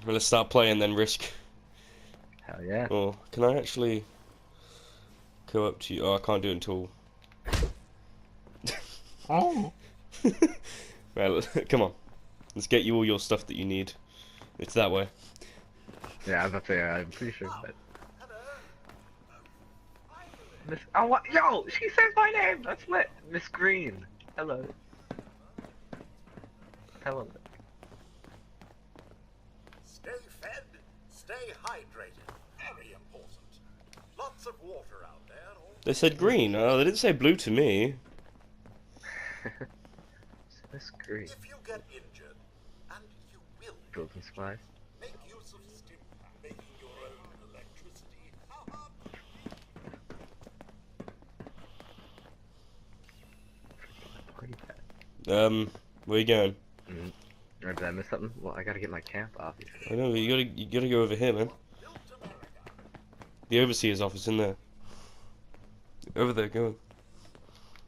Well, let's start playing then, Risk. Hell yeah. Oh, can I actually go up to you? Oh, I can't do it until... Oh. Well, come on. Let's get you all your stuff that you need. It's that way. Yeah, I was about to say, I'm pretty sure that. Miss, oh, what? Yo, she said my name. That's lit. Miss Green. Hello. Hello. Stay fed, stay hydrated. Very important. Lots of water out there. They said green. Oh, they didn't say blue to me. Miss Green. If you get injured, and you will, Building supplies. make use of stim making your own electricity. Pretty bad. Where you going? Or did I miss something? Well, I gotta get my camp, obviously. I know, you gotta go over here, man. The overseer's office in there. Over there, go.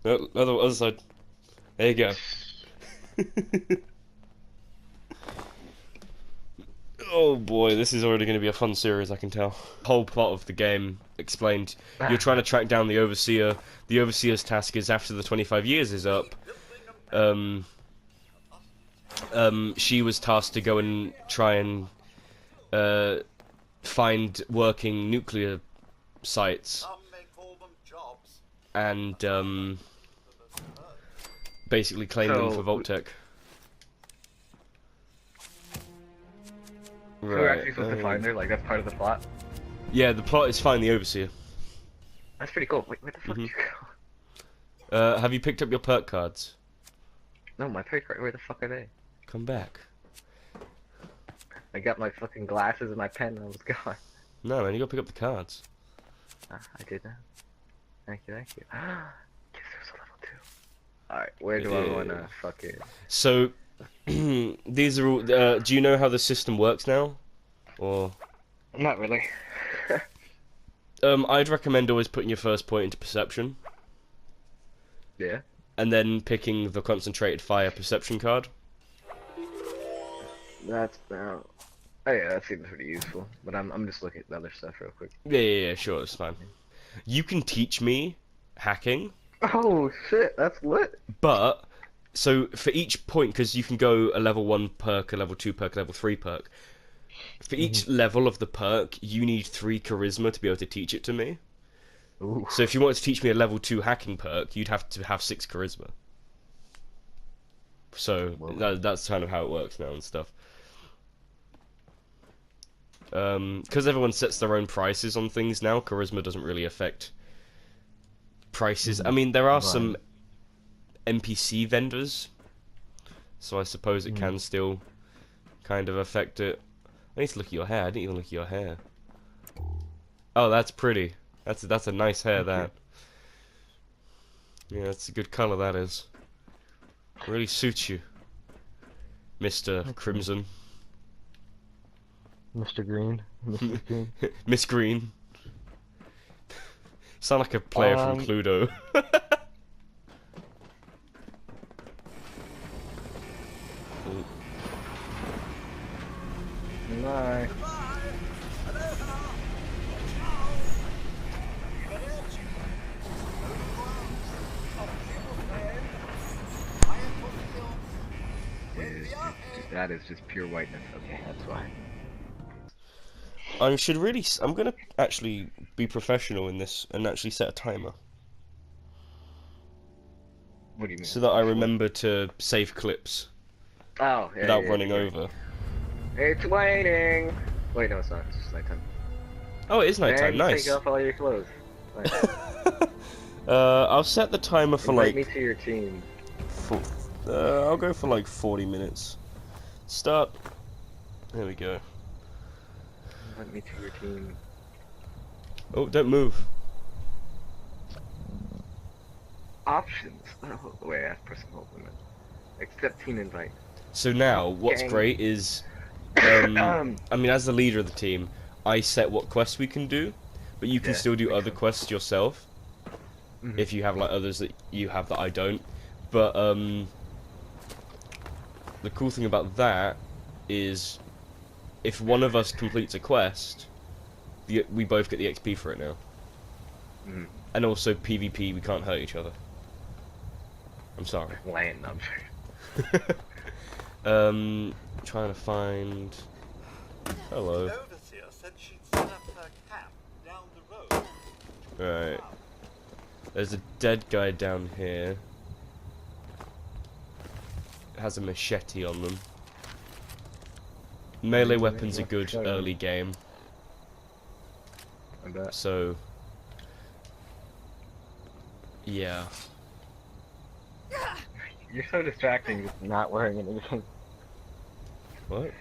No, other side. There you go. Oh boy, this is already going to be a fun series, I can tell. The whole plot of the game explained. You're trying to track down the overseer. The overseer's task is after the 25 years is up. She was tasked to go and try and find working nuclear sites Some may call them jobs. and basically claim them for vault-tec. So we're actually supposed to find her, like that's part of the plot? Yeah, the plot is find the overseer. That's pretty cool. Wait, where the fuck did you go? Have you picked up your perk cards? No, my perk card, where the fuck are they? Come back. I got my fucking glasses and my pen and I was gone. No, man, you gotta pick up the cards. I did that. Thank you, thank you. Guess there's a level 2. Alright, where do I wanna fucking... So, these are all, do you know how the system works now? Or... Not really. I'd recommend always putting your first point into perception. Yeah? And then picking the concentrated fire perception card. That's about... Oh yeah, that seems pretty useful. But I'm just looking at the other stuff real quick. Yeah, sure, it's fine. You can teach me hacking. Oh shit, that's lit. But, so for each point, because you can go a level 1 perk, a level 2 perk, a level 3 perk. For each level of the perk, you need 3 charisma to be able to teach it to me. Ooh. So if you wanted to teach me a level 2 hacking perk, you'd have to have 6 charisma. So that's kind of how it works now and stuff. Because everyone sets their own prices on things now, charisma doesn't really affect prices. I mean, there are some NPC vendors, so I suppose it can still kind of affect it. I need to look at your hair. I didn't even look at your hair. Oh, that's pretty. That's a nice hair, that. Yeah, that's a good color, that is. Really suits you, Mr. Crimson. Mr. Green. Mr. Green. Miss Green. Sound like a player from Cluedo. Bye. That is just pure whiteness. Okay, that's why. I'm gonna actually be professional in this and actually set a timer. What do you mean? So that I remember to save clips Oh, yeah, without yeah, running yeah. over. It's raining! Wait, no, it's not. It's just nighttime. Oh, it is nighttime. And Nice. take off all your clothes. Nice. I'll set the timer for Invite like... me to your team. I'll go for like 40 minutes. Start. There we go. Invite me to your team. Oh, don't move. Options. Oh, wait, I have to press hold a minute. Accept team invite. So now, what's Gang. great is... I mean, as the leader of the team, I set what quests we can do, but you can Yeah, still do makes other sense. quests yourself. If you have like others that you have that I don't. But the cool thing about that is if one of us completes a quest, we both get the XP for it now. Mm. And also PvP, we can't hurt each other. I'm sorry. Land number. Trying to find. Hello. The overseer said she'd set up her camp down the road. Right. There's a dead guy down here. Has a machete on them. Melee weapons are good early game. I bet. So. Yeah. You're so distracting just not wearing anything. What?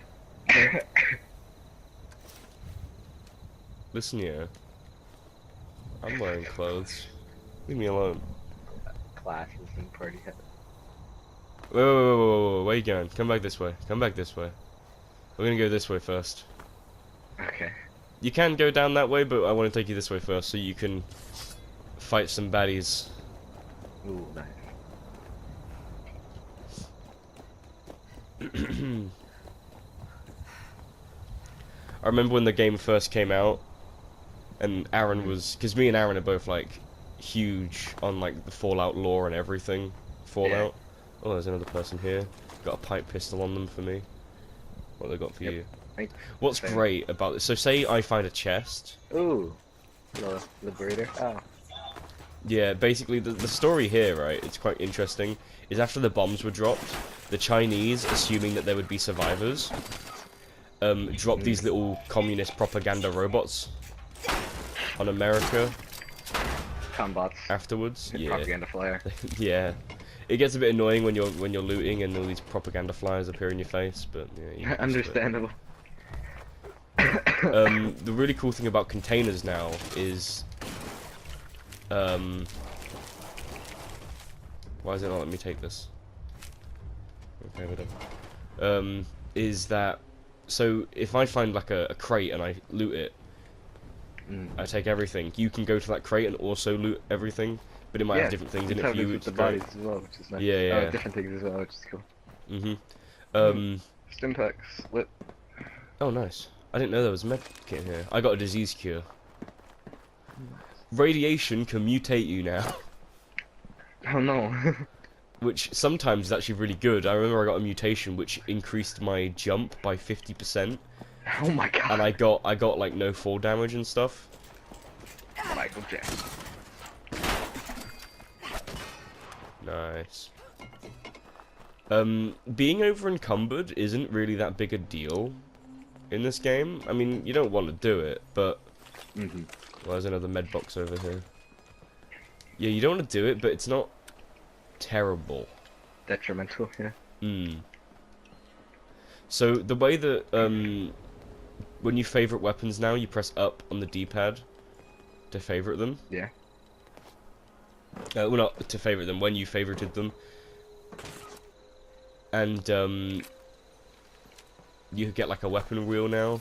Listen here. I'm wearing clothes. Leave me alone. Classes and party hat. Whoa, where are you going? Come back this way. Come back this way. We're gonna go this way first. Okay. You can go down that way, but I want to take you this way first so you can fight some baddies. Ooh, nice. I remember when the game first came out, and Aaron was, because me and Aaron are both like huge on like the Fallout lore and everything. Fallout. Oh, there's another person here. Got a pipe pistol on them for me. What they got for you? What's great about this? So say I find a chest. Ooh. The liberator. Oh. Yeah, basically the story here, right, it's quite interesting, is after the bombs were dropped, the Chinese, assuming that there would be survivors, dropped these little communist propaganda robots on America. Combots. Afterwards. Yeah. Propaganda flyer. Yeah. It gets a bit annoying when you're looting and all these propaganda flyers appear in your face, but yeah. You Understandable. the really cool thing about containers now is why is it not letting me take this? Okay, whatever. Is that so if I find like a crate and I loot it, I take everything. You can go to that crate and also loot everything, but it might have different things in it for you. The bodies as well, which is nice. Yeah. Different things as well, which is cool. Stim packs, lit. Oh, nice. I didn't know there was a med kit in here. I got a disease cure. Radiation can mutate you now. Oh no. Which sometimes is actually really good. I remember I got a mutation which increased my jump by 50%. Oh my god. And I got like no fall damage and stuff. Michael Jackson. Nice. Being over encumbered isn't really that big a deal in this game. I mean, you don't want to do it, but well, there's another med box over here. Yeah, you don't want to do it, but it's not terrible. Detrimental, yeah. So the way that when you favorite weapons now, you press up on the D-pad to favorite them. Yeah. Well, not to favorite them, when you favorited them. And you get like a weapon wheel now.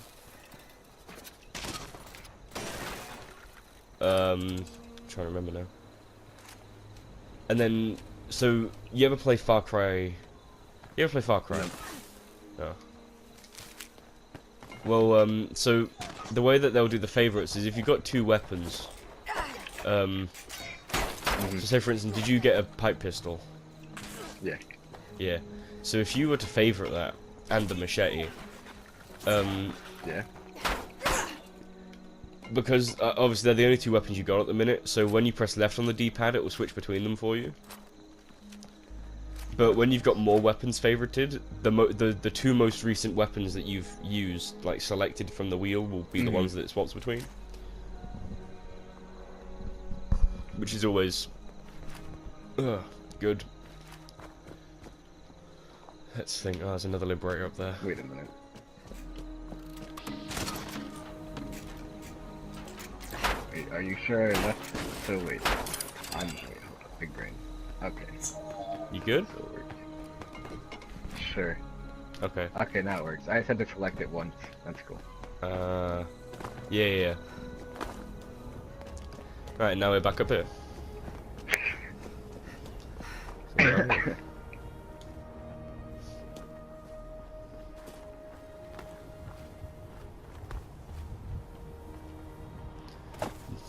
Trying to remember now. And then, so you ever play Far Cry? You ever play Far Cry? No. Well, so the way that they'll do the favorites is if you've got two weapons. So say for instance, did you get a pipe pistol? Yeah. Yeah. So if you were to favorite that and the machete, yeah. Because obviously they're the only two weapons you got at the minute, so when you press left on the D-pad, it will switch between them for you. But when you've got more weapons favorited, the two most recent weapons that you've used, like selected from the wheel, will be the ones that it swaps between. Which is always good. Let's think. Oh, there's another liberator up there. Wait a minute. Wait, are you sure I left? So wait. Wait, hold up. Big brain. Okay. You good? Sure. Okay. Okay, now it works. I just had to select it once. That's cool. Yeah. Right, now we're back up here.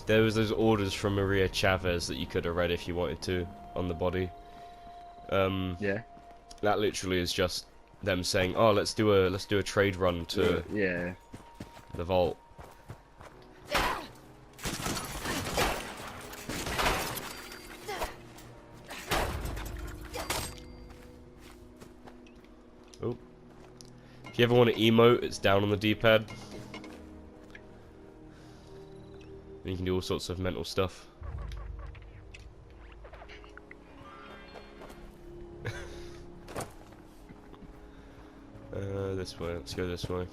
There was those orders from Maria Chavez that you could have read if you wanted to on the body. Yeah. That literally is just them saying, "Oh, let's do a trade run to Yeah. the vault." Oh. If you ever want to emote, it's down on the D-pad. And you can do all sorts of mental stuff. This way. Let's go this way.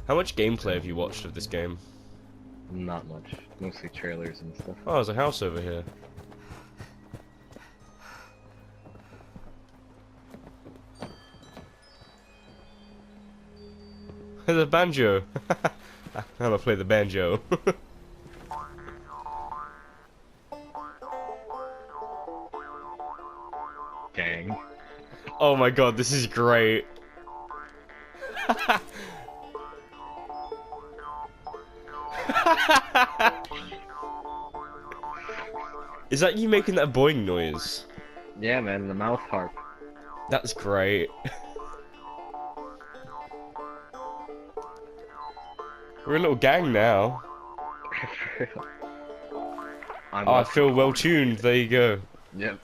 How much gameplay have you watched of this game? Not much. Mostly trailers and stuff. Oh, there's a house over here. There's a banjo. I'm gonna play the banjo. Gang. Oh my god, this is great. Is that you making that boing noise? Yeah, man, the mouth harp. That's great. We're a little gang now. Oh, I feel well tuned. There you go. Yep.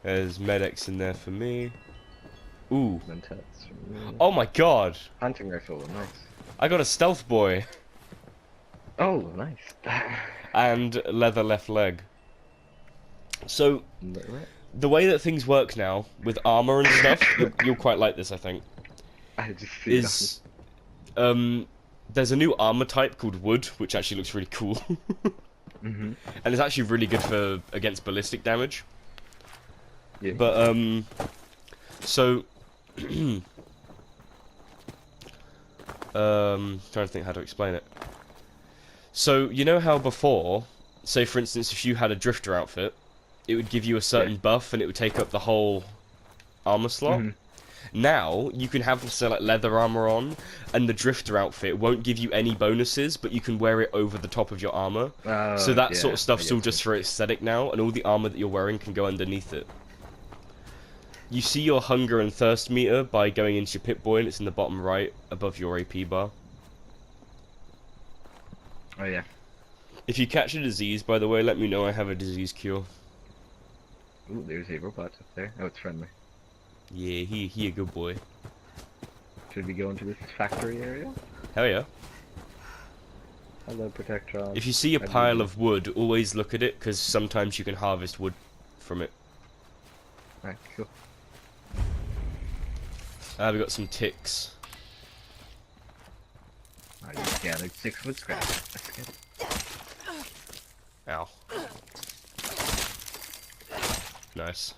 There's medics in there for me. Ooh. Mentats for me. Oh my god. Hunting rifle, nice. I got a stealth boy. Oh, nice. And leather left leg. So, the way that things work now, with armor and stuff, you'll quite like this, I think. I just see Is, there's a new armor type called wood, which actually looks really cool. Mm-hmm. And it's actually really good for against ballistic damage. Yeah. But so trying to think how to explain it. So you know how before, say for instance, if you had a drifter outfit, it would give you a certain buff and it would take up the whole armor slot. Mm-hmm. Now you can have say like leather armor on, and the drifter outfit won't give you any bonuses, but you can wear it over the top of your armor. So that sort of stuff's all just for aesthetic now, and all the armor that you're wearing can go underneath it. You see your hunger and thirst meter by going into your Pip-Boy, and it's in the bottom right above your AP bar. Oh yeah. If you catch a disease, by the way, let me know. I have a disease cure. Ooh, there's a robot up there. Oh, it's friendly. Yeah, he a good boy. Should we go into this factory area? Hell yeah. Hello, Protectron. If you see a pile of wood, always look at it, because sometimes you can harvest wood from it. Alright, cool. We got some ticks. I just gathered 6 wood scrap. That's good. Ow. Nice.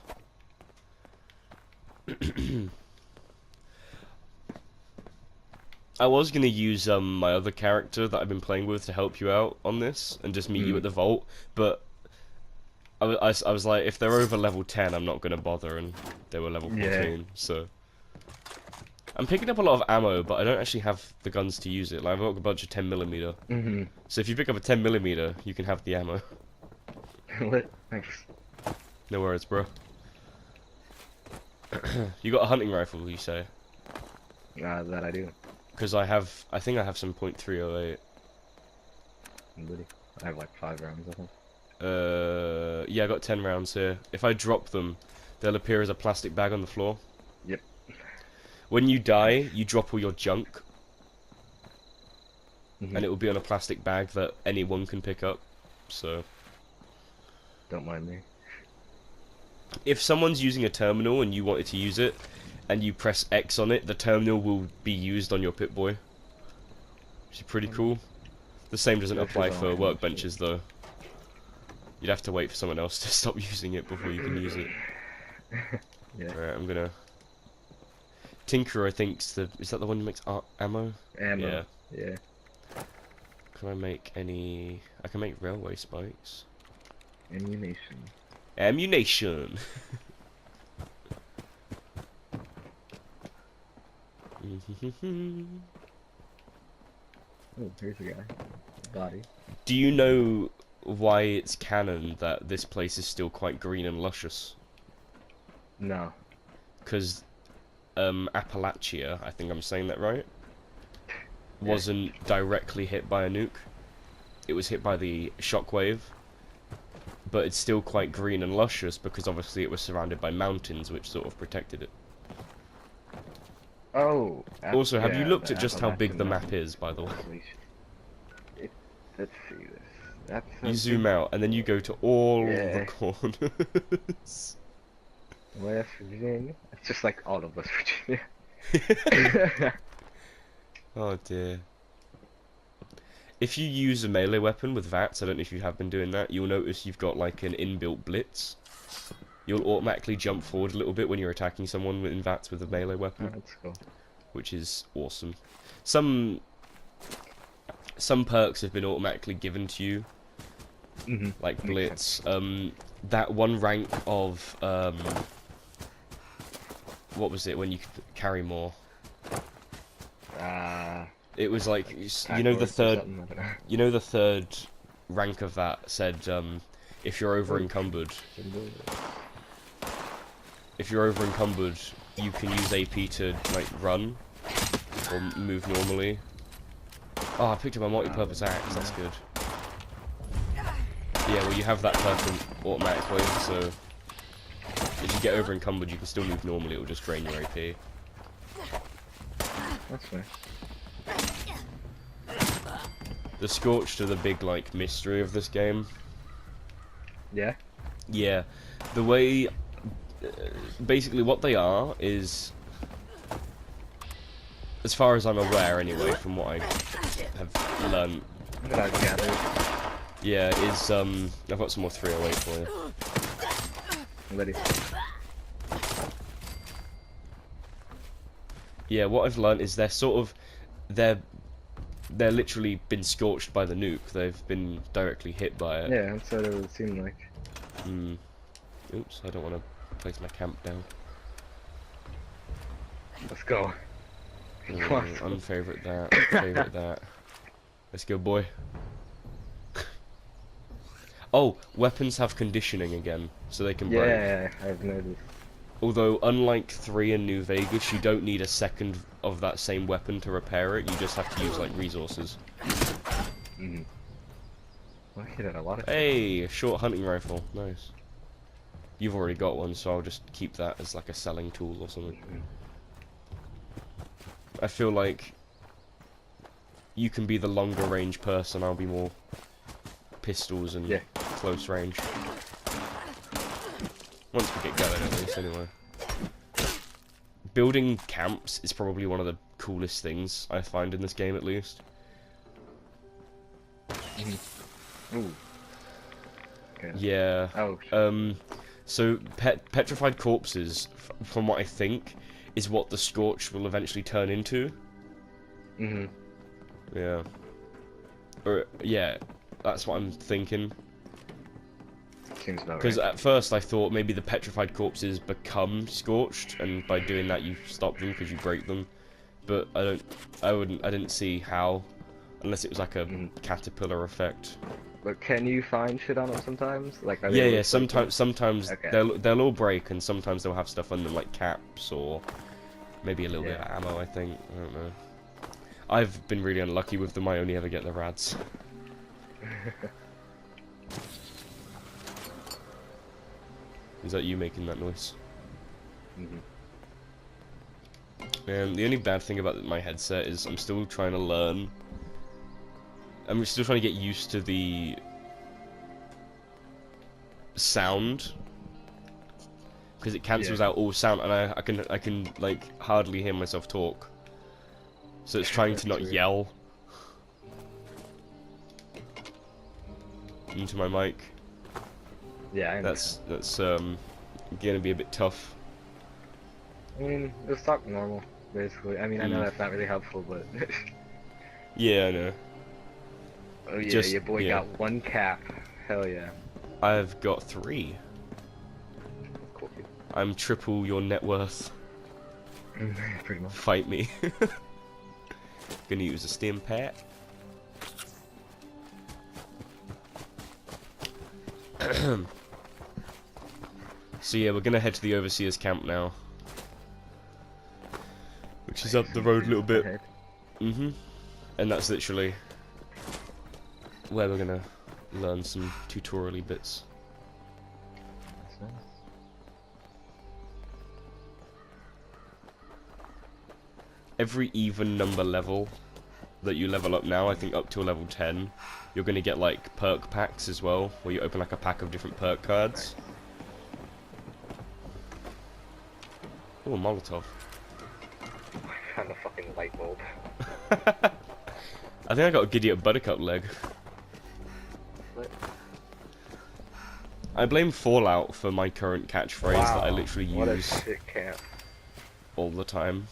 I was gonna use my other character that I've been playing with to help you out on this, and just meet you at the vault, but I was like, if they're over level 10, I'm not gonna bother, and they were level 14, so... I'm picking up a lot of ammo, but I don't actually have the guns to use it. Like, I've got a bunch of 10mm. Mm-hmm. So if you pick up a 10mm, you can have the ammo. Lit. Thanks. No worries, bro. You got a hunting rifle, you say? That I do. Because I think I have some .308. Really? I have like 5 rounds, I think. Yeah, I got 10 rounds here. If I drop them, they'll appear as a plastic bag on the floor. Yep. When you die, you drop all your junk, Mm-hmm. and it will be on a plastic bag that anyone can pick up, so... Don't mind me. If someone's using a terminal and you wanted to use it, and you press X on it, the terminal will be used on your Pip-Boy. Which is pretty cool. The same doesn't apply for workbenches, though. You'd have to wait for someone else to stop using it before you can use it. Yeah. Alright, I'm gonna... Tinker, I think, is that the one who makes ammo? Ammo. Yeah. Yeah. Can I make any... I can make railway spikes. Ammunition. Ammunition! Oh, here's a guy. body. Do you know why it's canon that this place is still quite green and luscious? No. Because Appalachia, I think I'm saying that right, wasn't directly hit by a nuke. It was hit by the shockwave, but it's still quite green and luscious because obviously it was surrounded by mountains which sort of protected it. Oh. Also, have you looked the at just how big the map Appalachian is, by the way? Let's see this. That's You zoom out, and then you go to all the Yeah. corners. West Virginia. It's just like all of West Virginia. Oh dear. If you use a melee weapon with VATS, I don't know if you have been doing that, you'll notice you've got like an inbuilt blitz. You'll automatically jump forward a little bit when you're attacking someone in VATS with a melee weapon. Oh, that's cool. Which is awesome. Some perks have been automatically given to you, like Blitz. That one rank of what was it when you could carry more? It was like you know the third rank of that said if you're over encumbered. If you're over encumbered, you can use AP to like run or move normally. Oh, I picked up a multi-purpose axe. That's good. Yeah, well, you have that perk automatically, so if you get over encumbered, you can still move normally. It will just drain your AP. That's fair. The Scorched are the big like mystery of this game. Yeah. Yeah, the way, basically what they are is, as far as I'm aware anyway, from what I have learned. That I've gathered. Yeah, is I've got some more 308 for you. I'm ready. Yeah, what I've learned is they're literally been scorched by the nuke. They've been directly hit by it. Yeah, that's what it would seem like. Oops, I don't want to place my camp down. Let's go. Unfavorite that. Favorite that. Let's go, boy. Oh, weapons have conditioning again, so they can break. Yeah, I've noticed. Although, unlike 3 in New Vegas, you don't need a second of that same weapon to repair it. You just have to use like resources. Well, I hit it a lot of Hey, a short hunting rifle. Nice. You've already got one, so I'll just keep that as like a selling tool or something. I feel like you can be the longer range person, I'll be more pistols and close range. Once we get going, at least, anyway. Building camps is probably one of the coolest things I find in this game, at least. Ooh. Okay. Yeah. Oh. So petrified corpses, from what I think, is what the Scorch will eventually turn into. Yeah. Or yeah, that's what I'm thinking. Seems about right. Because at first I thought maybe the petrified corpses become scorched, and by doing that you stop them because you break them. But I didn't see how, unless it was like a caterpillar effect. But can you find shit on them sometimes? Like yeah. Sometimes okay. they'll all break, and sometimes they'll have stuff on them like caps or maybe a little bit of ammo. I think, I don't know. I've been really unlucky with them. I only ever get the rads. Is that you making that noise? And the only bad thing about my headset is I'm still trying to learn. I'm still trying to get used to the sound, because it cancels out all sound, and I can like hardly hear myself talk. So it's trying to not yell into my mic. Yeah, I that's gonna be a bit tough. I mean, just talk normal, basically. I mean, I know that's not really helpful, but yeah, I know. Oh yeah, your boy got 1 cap. Hell yeah. I've got 3. Cool. I'm triple your net worth. Pretty much. Fight me. Gonna use a stim pack. So yeah, we're gonna head to the Overseer's camp now. Which is up the road a little bit. Ahead. And that's literally where we're gonna learn some tutorial-y bits. That's nice. Every even number level that you level up now, I think up to level 10, you're gonna get like perk packs as well, where you open like a pack of different perk cards. Oh, a Molotov. I found a fucking light bulb. I think I got a Giddy up Buttercup leg. What? I blame Fallout for my current catchphrase that I literally what use a shit camp. all the time.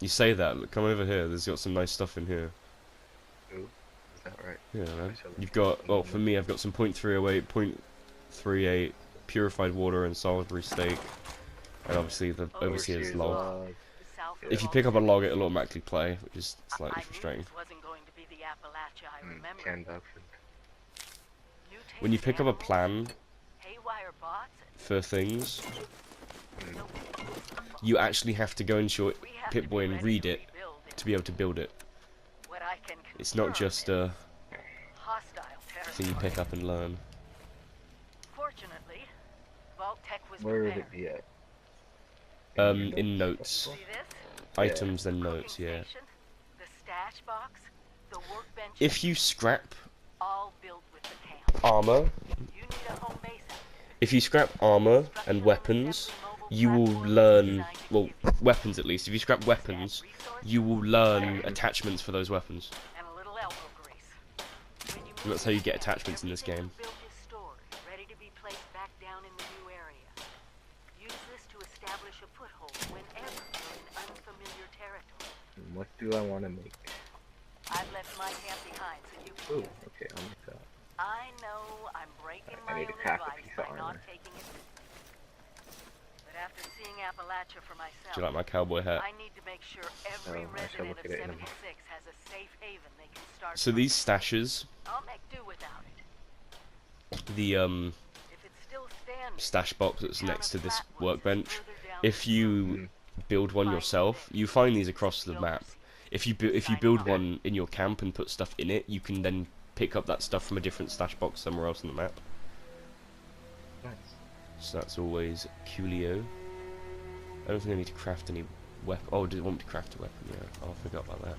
You say that, look, come over here, there's got some nice stuff in here. Ooh, is that right? Yeah, man. Shall we- You've got, well, for me, I've got some .308, .38, purified water and Salisbury steak. And obviously the Overseer's log. If you pick up a log, it'll automatically play, which is slightly frustrating. Canned dog food. When you pick up a plan for things, you actually have to go into your Pip-Boy and read it to be able to build it. It's not just a thing you pick up and learn. Fortunately, vault-tec was Where would prepared. it be at? In notes. See this? Items, then notes, Cooking yeah. station, the stash box, the workbench, If you scrap all built with the camp. armor, You need a home base. if you scrap armor and weapons, you will learn, well, weapons at least, if you scrap weapons, you will learn attachments for those weapons. And a little elbow grease. When you And that's how you get attachments in this game. built is stored, ready to be placed back down in the new area. Use this to establish a foothold whenever you're in unfamiliar territory. What do I want to make? I've left my camp behind so you can Ooh, use it. okay, I'll make that. I know I'm breaking I my need own to pack a advice piece by of not armor. taking it. But after seeing Appalachia for myself, Do you like my cowboy hat? I need to make sure every Oh, I shall resident look of at it in a 76 has a safe haven they can start So from. these stashes, I'll make do without it. the If it's still standing, stash box that's the town next to of this Flatwoods is workbench, further down if the you build one yourself, you find these across the map. If you build one in your camp and put stuff in it, you can then pick up that stuff from a different stash box somewhere else on the map. Nice. So that's always coolio. I don't think I need to craft any weapon. Oh, did it want me to craft a weapon? Yeah, I forgot about that.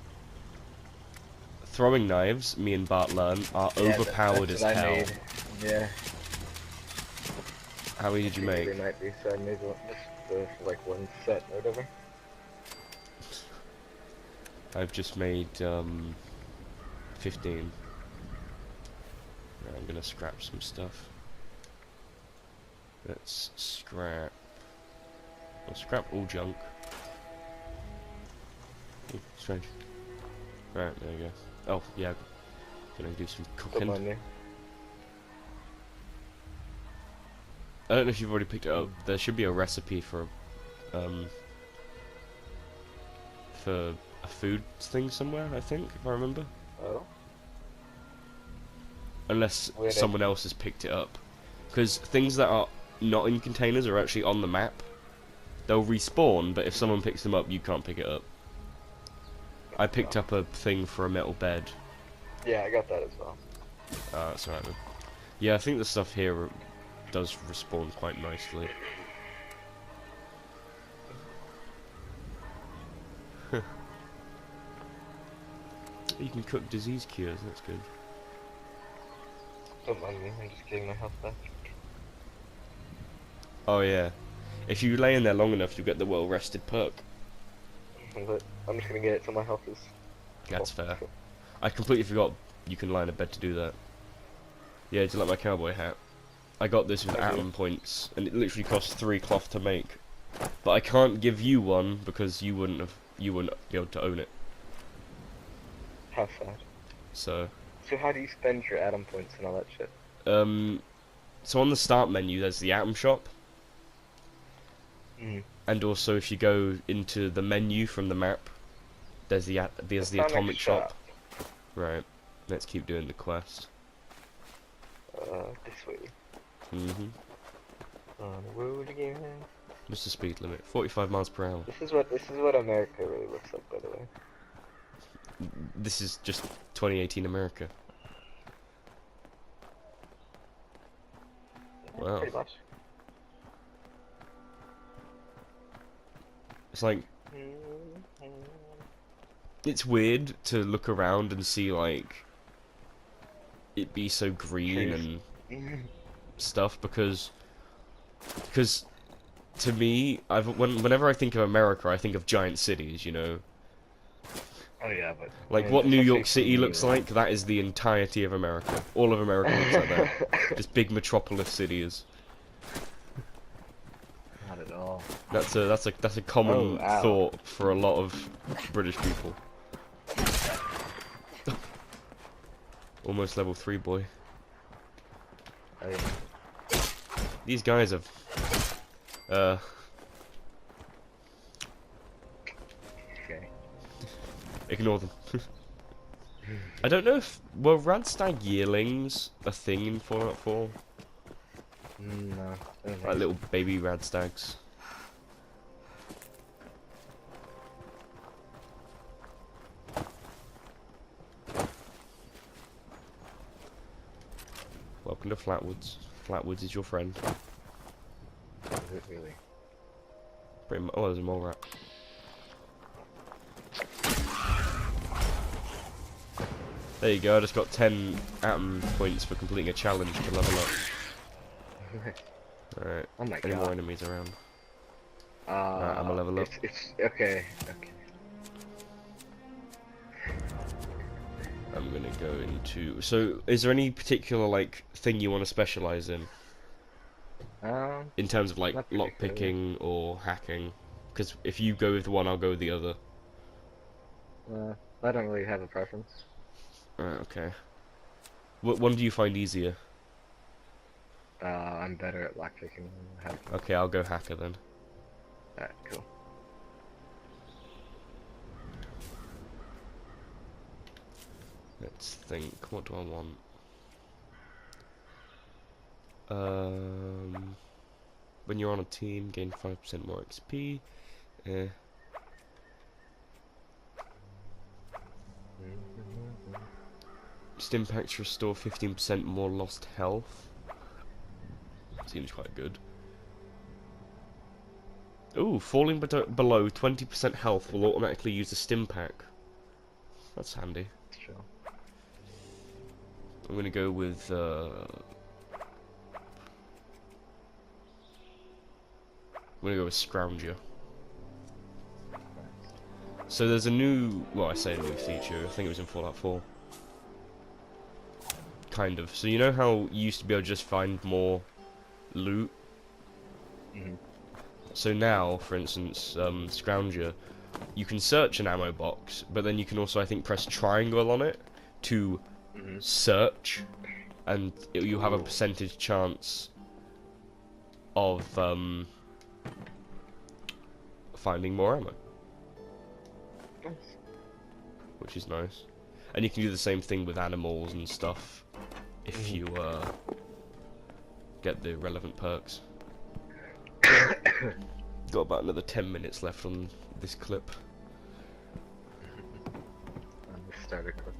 Throwing knives, me and Bart learn, are overpowered as that's what I hell. made. Yeah. How many did you They make? might be, so I made one, just the, like one set or whatever. I've just made 15. Right, I'm gonna scrap some stuff. Let's scrap. I'll scrap all junk. Ooh, strange. Right, there you go. Oh, yeah. Gonna do some Put cooking. mine there. I don't know if you've already picked it up. There should be a recipe for a food thing somewhere, I think, if I remember. Oh. Unless Where did- someone else has picked it up. Because things that are not in containers are actually on the map. They'll respawn, but if someone picks them up, you can't pick it up. I picked up a thing for a metal bed. Yeah, I got that as well. That's alright then. Yeah, I think the stuff here does respawn quite nicely. You can cook disease cures, that's good. Don't mind me, I'm just getting my health back. Oh yeah. If you lay in there long enough, you'll get the well-rested perk. But I'm just gonna get it so my health is... That's Oh, fair. cool. I completely forgot you can lie in a bed to do that. Yeah, do you like my cowboy hat? I got this with I do. atom points, and it literally costs 3 cloth to make. But I can't give you one because you wouldn't be able to own it. How sad. So, So how do you spend your atom points and all that shit? so on the start menu, there's the atom shop, and also if you go into the menu from the map, there's the atomic shop. Right. Let's keep doing the quest. This way. Mm-hmm. On the road again. What's the speed limit? 45 miles per hour. This is what America really looks like, by the way. This is just 2018 America. Yeah, Wow. pretty much. It's like, it's weird to look around and see like it be so green and stuff because to me, whenever I think of America, I think of giant cities, you know. Oh yeah, but Like what New York City looks like, that is the entirety of America. All of America looks like that. Just big metropolis cities. Not at all. That's a common Oh, ow. thought for a lot of British people. Almost level 3, boy. Oh, yeah. These guys have Okay. ignore them. I don't know if were Radstag yearlings a thing in Fallout 4? No. I don't Like think little baby Radstags. Welcome to Flatwoods. Flatwoods is your friend. so. Is it really? Pretty much. Oh, there's a mole rat. There you go. I just got 10 atom points for completing a challenge to level up. Alright. Oh my Any more god. enemies around? Right, I'm a level up. It's okay. Okay. I'm gonna go into. So, is there any particular like thing you want to specialize in terms of like Not lock particularly. picking or hacking? Because if you go with one, I'll go with the other. I don't really have a preference. Alright, okay. What one do you find easier? I'm better at lockpicking than hacking. Okay, I'll go hacker then. Alright, cool. Let's think. What do I want? When you're on a team, gain 5% more XP. Eh. Stimpaks restore 15% more lost health. Seems quite good. Ooh, falling below 20% health will automatically use a Stimpak. That's handy. Sure. I'm gonna go with Scrounger. So there's a new, well, I say a new feature. I think it was in Fallout 4. Kind of. So you know how you used to be able to just find more loot? Mhm. So now, for instance, Scrounger, you can search an ammo box, but then you can also, I think, press triangle on it to search, and you have a percentage chance of finding more ammo, Nice. which is nice. And you can do the same thing with animals and stuff if you get the relevant perks. Got about another 10 minutes left on this clip. On the starter clip.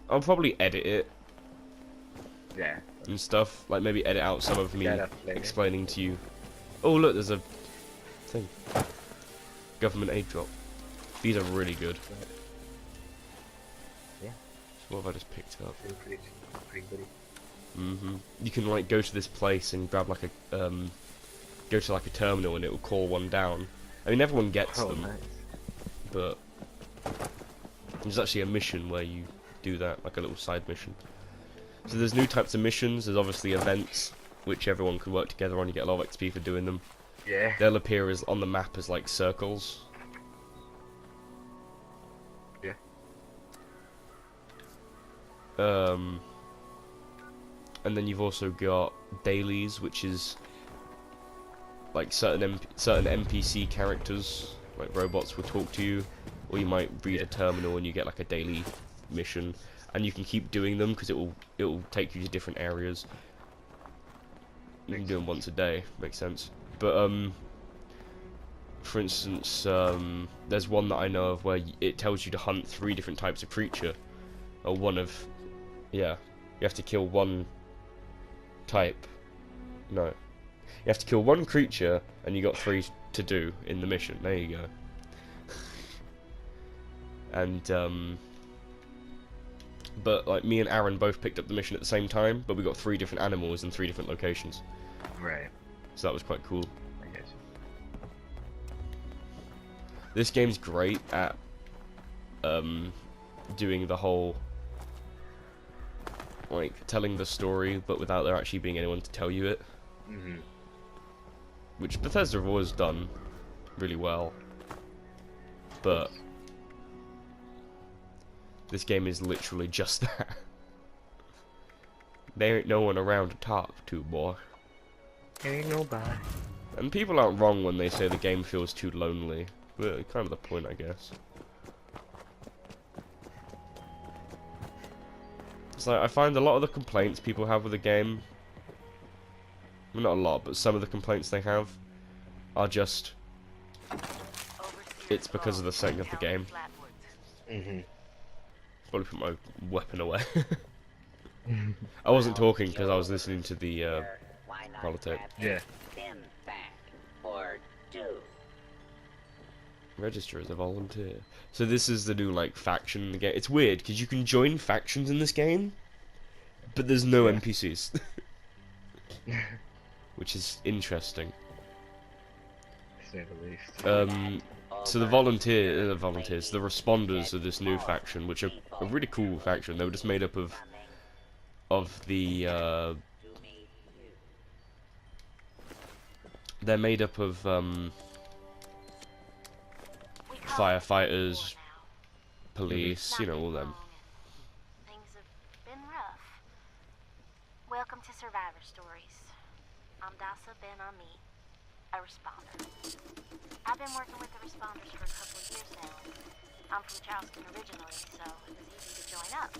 I'll probably edit it Yeah. and stuff, like maybe edit out some of me Yeah, definitely. explaining to you. Oh look, there's a thing. Government aid drop. These are really good. Yeah. So what have I just picked up? Pretty goody. You can like go to this place and grab like a go to like a terminal and it will call one down. I mean everyone gets Oh, them, nice. but there's actually a mission where you do that, like a little side mission. So there's new types of missions. There's obviously events which everyone can work together on. You get a lot of XP for doing them. Yeah. They'll appear as on the map as like circles. Yeah. And then you've also got dailies, which is like certain NPC characters, like robots, will talk to you, or you might read a terminal and you get like a daily mission. and you can keep doing them because it'll take you to different areas. You can do them once a day, makes sense. But for instance, there's one that I know of where it tells you to hunt 3 different types of creature, or yeah, you have to kill one type. No, you have to kill one creature, and you got 3 to do in the mission. There you go. And but like me and Aaron both picked up the mission at the same time, but we got 3 different animals in 3 different locations. Right. So that was quite cool. I guess. This game's great at doing the whole like telling the story, but without there actually being anyone to tell you it. Mhm. Which Bethesda have always done really well. But this game is literally just that. There ain't no one around to talk to, boy. Ain't nobody. And people aren't wrong when they say the game feels too lonely. But kind of the point, I guess. It's like, I find a lot of the complaints people have with the game, well, not a lot, but some of the complaints they have are just, it's because of the setting of the game. Mhm. Probably put my weapon away. I wasn't talking because I was listening to the vault-tec. Yeah. Register as a volunteer. So this is the new like faction in the game. It's weird because you can join factions in this game, but there's no NPCs, which is interesting. To say the least. So the volunteers, the responders of this new faction, which are a really cool faction. They were just made up of the they're made up of firefighters, police, you know, all them. Things have been rough. Welcome to Survivor Stories. I'm Dasa Ben Ami, a responder. I've been working with the responders for a couple of years now. I'm from Charleston originally, so it was easy to join up.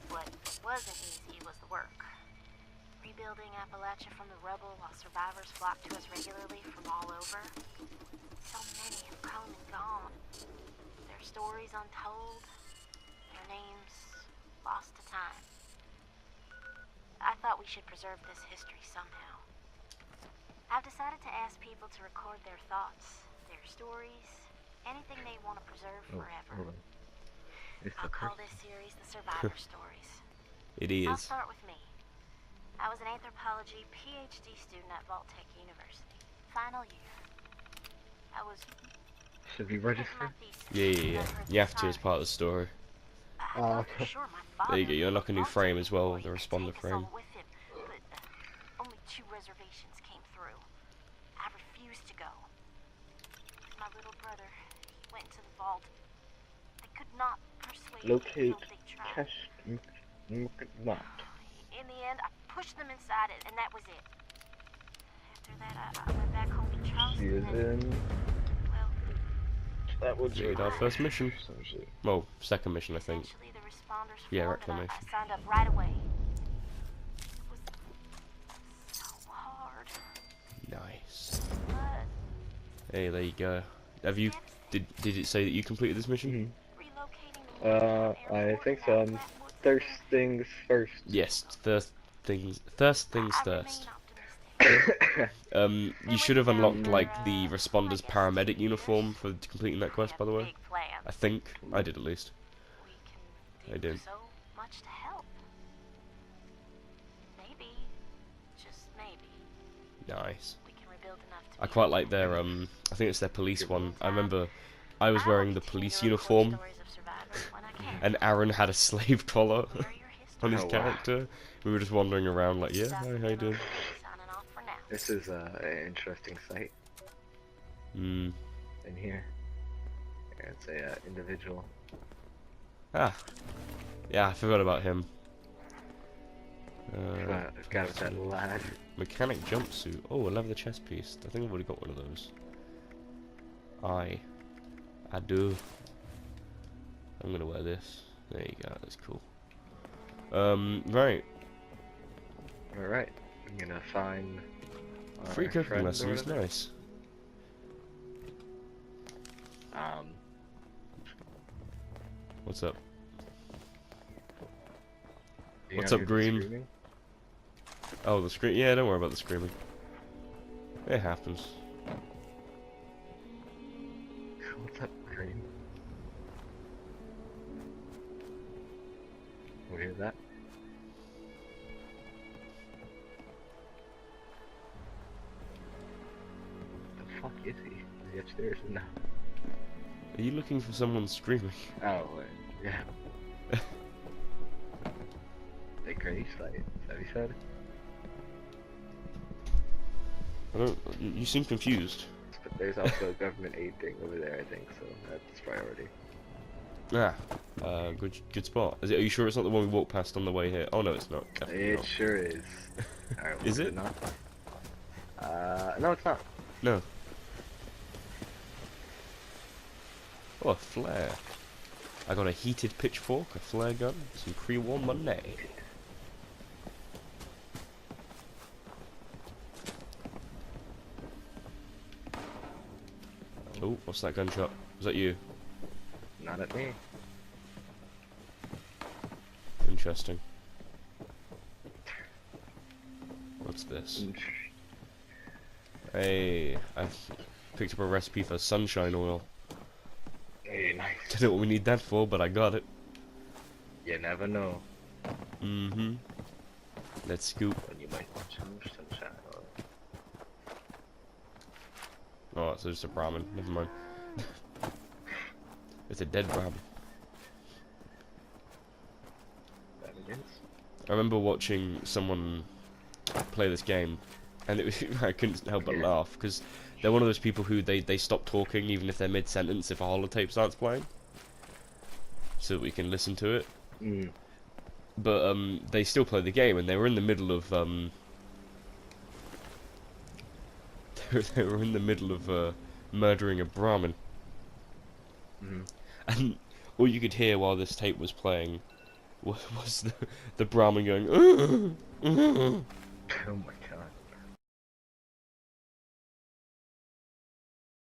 What wasn't easy was the work. Rebuilding Appalachia from the rubble while survivors flock to us regularly from all over. So many have come and gone. Their stories untold, their names lost to time. I thought we should preserve this history somehow. I've decided to ask people to record their thoughts, their stories, anything they want to preserve forever. I'll call this series The Survivor Stories. It I'll is. start with me. I was an anthropology PhD student at vault-tec University. Final year. I was Should we finishing register? my thesis Yeah. when I heard You have the to as part of the story. I Oh, thought for okay. sure my There you father go. You unlock a new vault-tec frame as well, employee the could responder take us frame. all with him, but only 2 reservations came through. I refused to go. My little brother, he went into the vault. They could not persuade me Locate until they tried. cash. Not. In the end, I pushed them inside it, and that was it. After that, I went back home to Charleston. She is and, in. well, That would be Our first mission. some shit. Well, second mission, I think. eventually the responders Yeah, formed, and Reclamation. I signed up right away. It was so hard, Nice. but Hey, there you go. Have you? Did it say that you completed this mission? relocating the I think so. First things first. Yes. Thirst things thirst. You should have unlocked like the responder's paramedic uniform for completing that quest, by the way. I think I did at least. We I can do did. so much to help. Maybe, just maybe, Nice. we can rebuild enough to I be quite like okay. their I think it's their police one. I remember I was I'll wearing the continue police to record uniform, stories of survivors when I can. and Aaron had a slave collar Share your on his Oh, wow. character. We were just wandering around like, yeah, Dasa hi, how you Ben doing? Ami, signing off for now. This is an interesting site Hmm. in here. It's a individual. Ah. Yeah, I forgot about him. Got that lad. Mechanic jumpsuit. Oh, a leather chest piece. I think I've already got one of those. I do. I'm gonna wear this. There you go. That's cool. Right. Alright. I'm gonna find Free our cooking friend or lessons. whatever. Nice. What's up? do you What's not up, hear the Green? screaming? Oh, the scream. Yeah, don't worry about the screaming. It happens. What's up, Green? We hear that? The fuck is he? Is he upstairs? No. Are you looking for someone screaming? Oh, wait. Yeah. The gray site. Is that what he said? I don't. You seem confused. But there's also a government aid thing over there, I think, so that's priority. Ah, good spot. Are you sure it's not the one we walked past on the way here? Oh no, it's not. Definitely It not. sure is. Alright, Is was it? not? No, it's not. No. Oh, a flare. I got a heated pitchfork, a flare gun, some pre-war money. Oh, what's that gunshot? Was that you? Not at me. Interesting. What's this? Hey, I picked up a recipe for sunshine oil. Hey, nice. Don't know what we need that for, but I got it. You never know Mm-hmm. Let's scoop. when you might want some sunshine oil. Oh, it's just a Brahmin. Never mind. It's a dead Brahmin. That it is. I remember watching someone play this game, and it was, I couldn't help but Yeah. laugh, because they're one of those people who they stop talking even if they're mid-sentence if a holotape starts playing, so that we can listen to it. Mm. But they still play the game, and they were in the middle of they were in the middle of murdering a Brahmin, Mm. and all you could hear while this tape was playing was the Brahmin going. Oh my